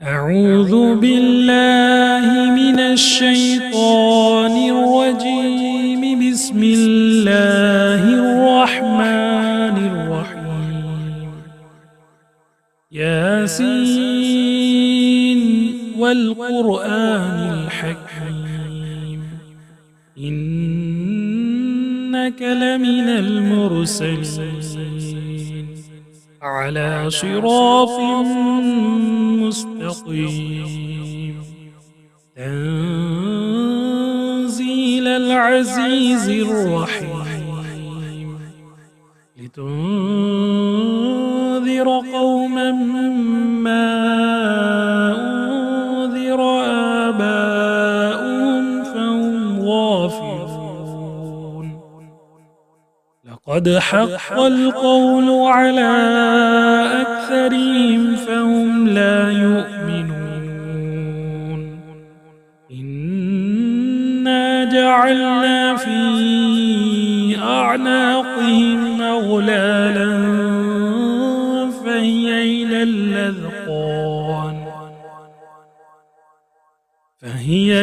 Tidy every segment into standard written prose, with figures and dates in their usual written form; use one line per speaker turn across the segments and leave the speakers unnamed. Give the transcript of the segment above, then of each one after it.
أعوذ بالله من الشيطان الرجيم. بسم الله الرحمن الرحيم. ياسين والقرآن الحكيم إنك لمن المرسلين على صراط مستقيم تنزيل العزيز الرحيم لتنذر قوما ما أنذر آباؤهم فهم غافلون. لقد حق القول على أكثرهم فهم لا يؤمنون. إنا جعلنا في أعناقهم أغلالا فهي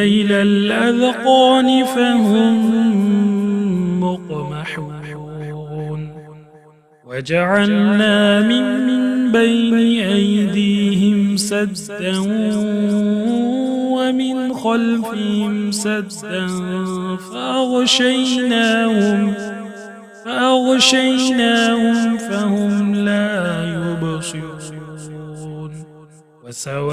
إلى الأذقان فهم مقمحون. وجعلنا من بين أيديهم سدا ومن خلفهم سدا فأغشيناهم فهم لا يبصرون. وسواء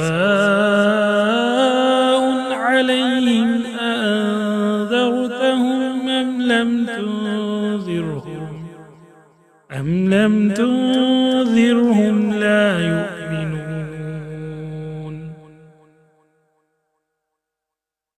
عليهم أأنذرتهم أم لم تنذرهم لا يؤمنون.